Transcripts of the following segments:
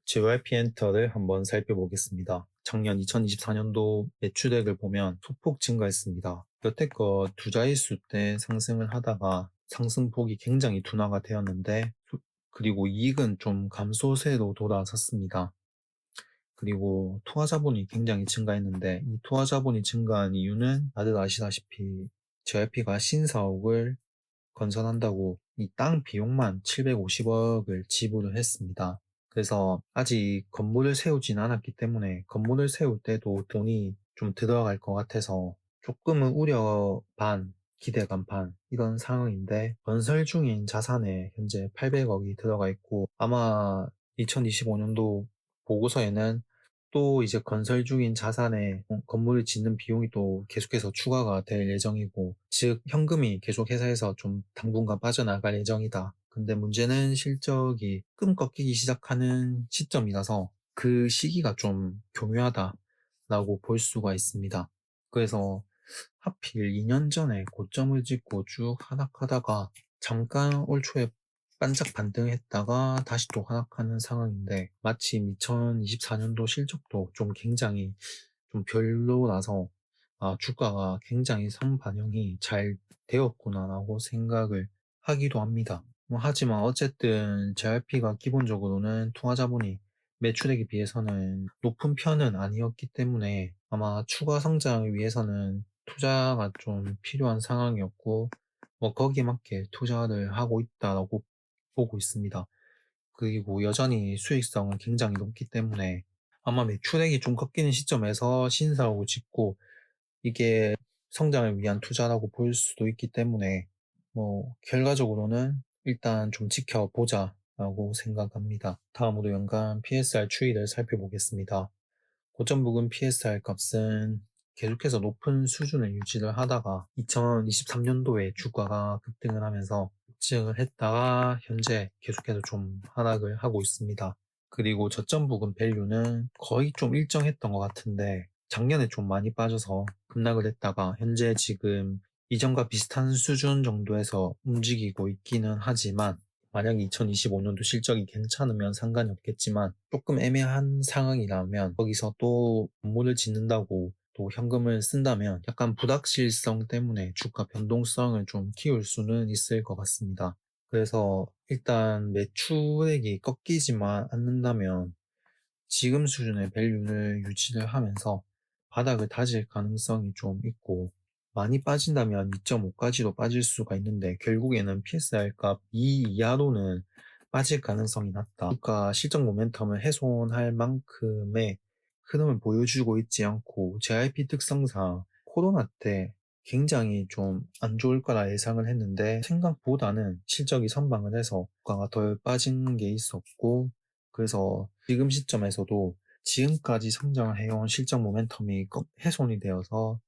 JYP 엔터를 한번 살펴보겠습니다. 작년 2024년도 매출액을 보면 소폭 증가했습니다. 여태껏 두 자릿수 대 상승을 하다가 상승폭이 굉장히 둔화가 되었는데, 그리고 이익은 좀 감소세로 돌아섰습니다. 그리고 투하 자본이 굉장히 증가했는데, 이 투하 자본이 증가한 이유는 다들 아시다시피 JYP가 신사옥을 건설한다고 이 땅 비용만 750억을 지불을 했습니다. 그래서 아직 건물을 세우진 않았기 때문에 건물을 세울 때도 돈이 좀 들어갈 것 같아서 조금은 우려 반, 기대감 반 이런 상황인데, 건설 중인 자산에 현재 800억이 들어가 있고, 아마 2025년도 보고서에는 또 이제 건설 중인 자산에 건물을 짓는 비용이 또 계속해서 추가가 될 예정이고, 즉 현금이 계속 회사에서 좀 당분간 빠져나갈 예정이다. 근데 문제는 실적이 끔 꺾이기 시작하는 시점이라서 그 시기가 좀 교묘하다라고 볼 수가 있습니다. 그래서 하필 2년 전에 고점을 찍고 쭉 하락하다가 잠깐 올 초에 반짝 반등했다가 다시 또 하락하는 상황인데, 마침 2024년도 실적도 좀 굉장히 좀 별로라서 주가가 굉장히 선반영이 잘 되었구나라고 생각을 하기도 합니다. 하지만 어쨌든 JYP가 기본적으로는 투자자본이 매출액에 비해서는 높은 편은 아니었기 때문에 아마 추가 성장을 위해서는 투자가 좀 필요한 상황이었고, 거기에 맞게 투자를 하고 있다라고 보고 있습니다. 그리고 여전히 수익성은 굉장히 높기 때문에 아마 매출액이 좀 꺾이는 시점에서 신사옥을 짓고, 이게 성장을 위한 투자라고 볼 수도 있기 때문에 결과적으로는 일단 좀 지켜보자 라고 생각합니다. 다음으로 연간 PSR 추이를 살펴보겠습니다. 고점 부근 PSR 값은 계속해서 높은 수준을 유지를 하다가 2023년도에 주가가 급등을 하면서 급증을 했다가 현재 계속해서 좀 하락을 하고 있습니다. 그리고 저점 부근 밸류는 거의 좀 일정했던 것 같은데, 작년에 좀 많이 빠져서 급락을 했다가 현재 지금 이전과 비슷한 수준 정도에서 움직이고 있기는 하지만, 만약 2025년도 실적이 괜찮으면 상관이 없겠지만 조금 애매한 상황이라면 거기서 또 건물을 짓는다고 또 현금을 쓴다면 약간 불확실성 때문에 주가 변동성을 좀 키울 수는 있을 것 같습니다. 그래서 일단 매출액이 꺾이지만 않는다면 지금 수준의 밸류를 유지를 하면서 바닥을 다질 가능성이 좀 있고, 많이 빠진다면 2.5까지도 빠질 수가 있는데 결국에는 PSR 값 2 이하로는 빠질 가능성이 낮다. 주가 실적 모멘텀을 훼손할 만큼의 흐름을 보여주고 있지 않고, JYP 특성상 코로나 때 굉장히 좀 안 좋을 거라 예상을 했는데 생각보다는 실적이 선방을 해서 주가가 덜 빠진 게 있었고, 그래서 지금 시점에서도 지금까지 성장을 해온 실적 모멘텀이 훼손이 되어서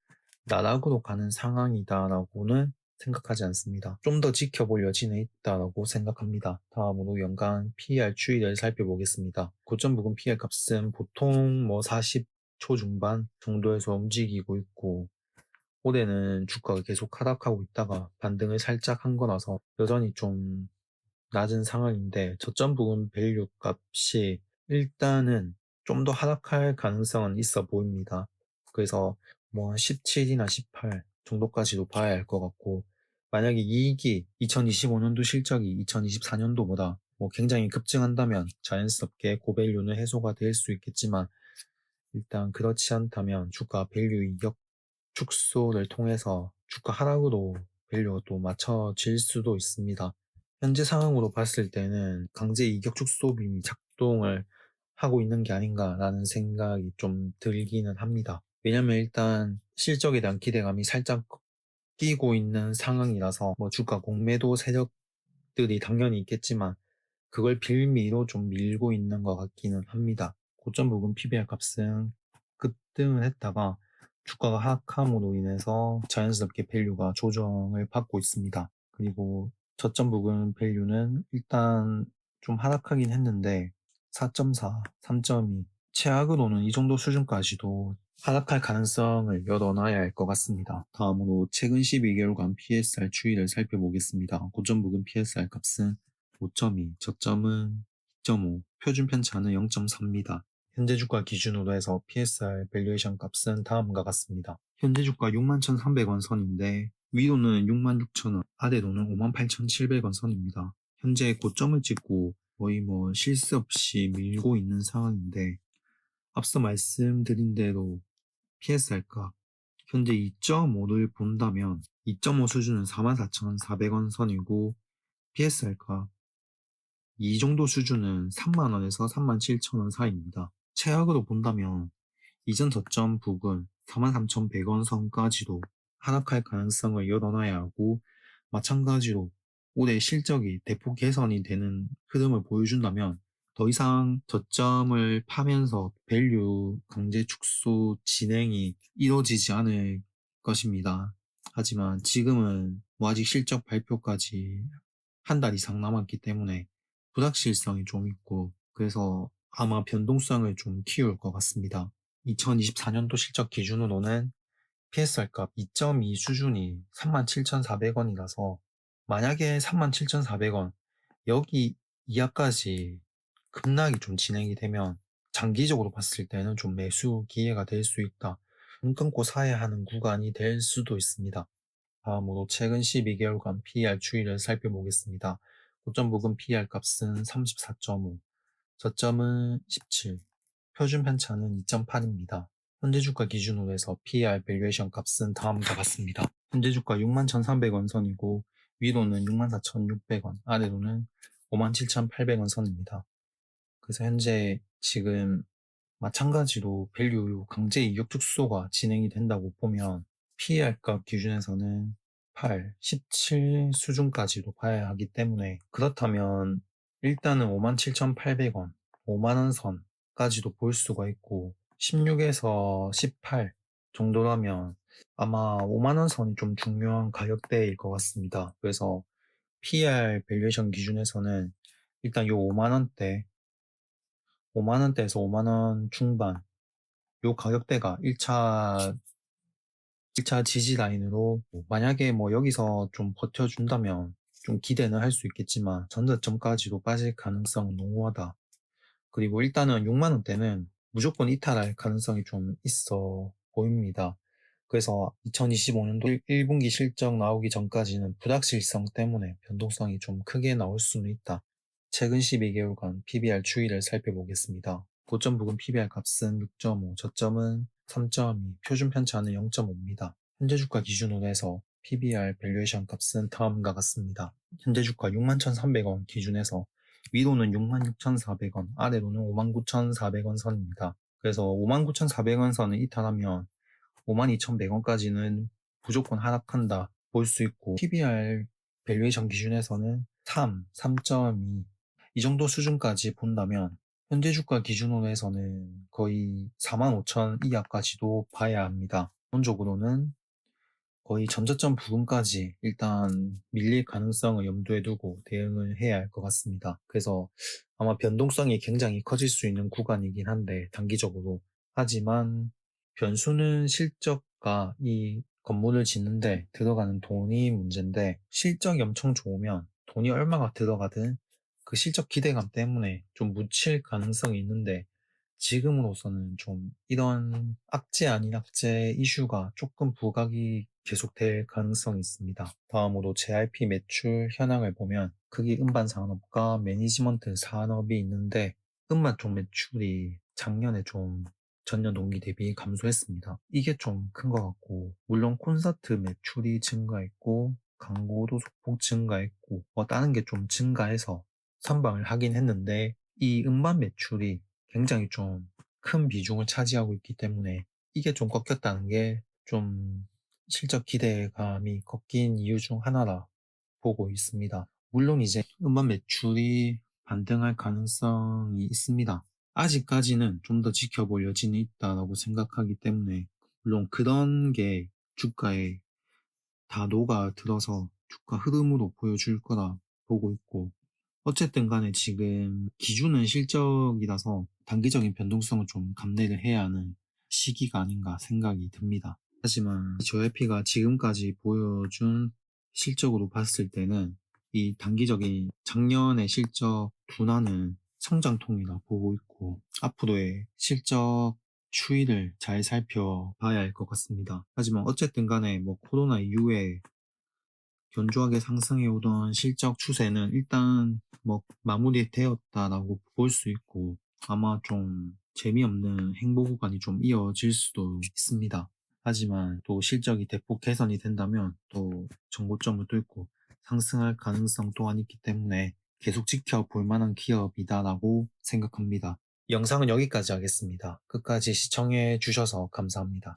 나락으로 가는 상황이다라고는 생각하지 않습니다. 좀 더 지켜볼 여지는 있다라고 생각합니다. 다음으로 연간 PER 추이를 살펴보겠습니다. 고점 부근 PER 값은 보통 40초 중반 정도에서 움직이고 있고, 올해는 주가가 계속 하락하고 있다가 반등을 살짝 한 거라서 여전히 좀 낮은 상황인데, 저점 부근 밸류 값이 일단은 좀 더 하락할 가능성은 있어 보입니다. 그래서 17이나 18 정도까지도 봐야 할 것 같고, 만약에 이익이 2025년도 실적이 2024년도보다 굉장히 급증한다면 자연스럽게 고밸류는 해소가 될 수 있겠지만, 일단 그렇지 않다면 주가 밸류 이격 축소를 통해서 주가 하락으로 밸류가 또 맞춰질 수도 있습니다. 현재 상황으로 봤을 때는 강제 이격 축소빔이 작동을 하고 있는 게 아닌가라는 생각이 좀 들기는 합니다. 왜냐면 일단 실적에 대한 기대감이 살짝 끼고 있는 상황이라서 주가 공매도 세력들이 당연히 있겠지만 그걸 빌미로 좀 밀고 있는 것 같기는 합니다. 고점 부근 PBR 값은 급등을 했다가 주가가 하락함으로 인해서 자연스럽게 밸류가 조정을 받고 있습니다. 그리고 저점 부근 밸류는 일단 좀 하락하긴 했는데 4.4, 3.2 최악으로는 이 정도 수준까지도 하락할 가능성을 열어놔야 할 것 같습니다. 다음으로 최근 12개월간 PSR 추이를 살펴보겠습니다. 고점 부근 PSR 값은 5.2, 저점은 2.5, 표준 편차는 0.4입니다. 현재 주가 기준으로 해서 PSR 밸류에이션 값은 다음과 같습니다. 현재 주가 61,300원 선인데 위로는 66,000원, 아래로는 58,700원 선입니다. 현재 고점을 찍고 거의 실수 없이 밀고 있는 상황인데 앞서 말씀드린 대로 PSR 값 현재 2.5를 본다면 2.5 수준은 44,400원 선이고 PSR 값 이 정도 수준은 3만원에서 37,000원 사이입니다. 최악으로 본다면 이전 저점 부근 43,100원 선까지도 하락할 가능성을 열어놔야 하고 마찬가지로 올해 실적이 대폭 개선이 되는 흐름을 보여준다면 더 이상 저점을 파면서 밸류 강제 축소 진행이 이루어지지 않을 것입니다. 하지만 지금은 아직 실적 발표까지 한 달 이상 남았기 때문에 불확실성이 좀 있고 그래서 아마 변동성을 좀 키울 것 같습니다. 2024년도 실적 기준으로는 PSR 값 2.2 수준이 37,400원이라서 만약에 37,400원 여기 이하까지 급락이 좀 진행이 되면 장기적으로 봤을 때는 좀 매수 기회가 될 수 있다. 눈 감고 사야 하는 구간이 될 수도 있습니다. 다음으로 최근 12개월간 PER 추이를 살펴보겠습니다. 고점 부근 PER 값은 34.5, 저점은 17, 표준 편차는 2.8입니다. 현재 주가 기준으로 해서 PER 밸류에이션 값은 다음과 같습니다. 현재 주가 61,300원 선이고 위로는 64,600원, 아래로는 57,800원 선입니다. 그래서 현재 지금 마찬가지로 밸류 강제 이격 축소가 진행이 된다고 보면 PER 값 기준에서는 8, 17 수준까지도 봐야 하기 때문에 그렇다면 일단은 57,800원, 5만원 선까지도 볼 수가 있고 16에서 18 정도라면 아마 5만원 선이 좀 중요한 가격대일 것 같습니다. 그래서 PER 밸류에이션 기준에서는 일단 요 5만원대 5만원대에서 5만원 중반 요 가격대가 1차 지지 라인으로 만약에 여기서 좀 버텨준다면 좀 기대는 할 수 있겠지만 전저점까지도 빠질 가능성은 농후하다. 그리고 일단은 6만원대는 무조건 이탈할 가능성이 좀 있어 보입니다. 그래서 2025년도 1분기 실적 나오기 전까지는 불확실성 때문에 변동성이 좀 크게 나올 수는 있다. 최근 12개월간 PBR 추이를 살펴보겠습니다. 고점 부근 PBR 값은 6.5, 저점은 3.2, 표준 편차는 0.5입니다. 현재 주가 기준으로 해서 PBR 밸류에이션 값은 다음과 같습니다. 현재 주가 61,300원 기준에서 위로는 66,400원, 아래로는 59,400원 선입니다. 그래서 59,400원 선을 이탈하면 52,100원까지는 무조건 하락한다 볼 수 있고 PBR 밸류에이션 기준에서는 3, 3.2 이 정도 수준까지 본다면 현재 주가 기준으로 해서는 거의 45,000 이하까지도 봐야 합니다. 기본적으로는 거의 전저점 부근까지 일단 밀릴 가능성을 염두에 두고 대응을 해야 할 것 같습니다. 그래서 아마 변동성이 굉장히 커질 수 있는 구간이긴 한데 단기적으로 하지만 변수는 실적과 이 건물을 짓는데 들어가는 돈이 문제인데 실적이 엄청 좋으면 돈이 얼마가 들어가든 그 실적 기대감 때문에 좀 묻힐 가능성이 있는데 지금으로서는 좀 이런 악재 아닌 악재 이슈가 조금 부각이 계속될 가능성이 있습니다. 다음으로 JRP 매출 현황을 보면 크기 음반 산업과 매니지먼트 산업이 있는데 음반 쪽 매출이 작년에 좀 전년 동기 대비 감소했습니다. 이게 좀 큰 것 같고 물론 콘서트 매출이 증가했고 광고도 소폭 증가했고 다른 게 좀 증가해서 선방을 하긴 했는데 이 음반 매출이 굉장히 좀 큰 비중을 차지하고 있기 때문에 이게 좀 꺾였다는 게 좀 실적 기대감이 꺾인 이유 중 하나라 보고 있습니다. 물론 이제 음반 매출이 반등할 가능성이 있습니다. 아직까지는 좀 더 지켜볼 여지는 있다고 생각하기 때문에 물론 그런 게 주가에 다 녹아들어서 주가 흐름으로 보여줄 거라 보고 있고 어쨌든 간에 지금 기준은 실적이라서 단기적인 변동성을 좀 감내를 해야 하는 시기가 아닌가 생각이 듭니다. 하지만 JYP가 지금까지 보여준 실적으로 봤을 때는 이 단기적인 작년의 실적 둔화는 성장통이나 보고 있고 앞으로의 실적 추이를 잘 살펴봐야 할 것 같습니다. 하지만 어쨌든 간에 코로나 이후에 견조하게 상승해 오던 실적 추세는 일단 마무리되었다라고 볼 수 있고 아마 좀 재미없는 행보 구간이 좀 이어질 수도 있습니다. 하지만 또 실적이 대폭 개선이 된다면 또 정고점을 뚫고 상승할 가능성 또한 있기 때문에 계속 지켜볼 만한 기업이다라고 생각합니다. 영상은 여기까지 하겠습니다. 끝까지 시청해 주셔서 감사합니다.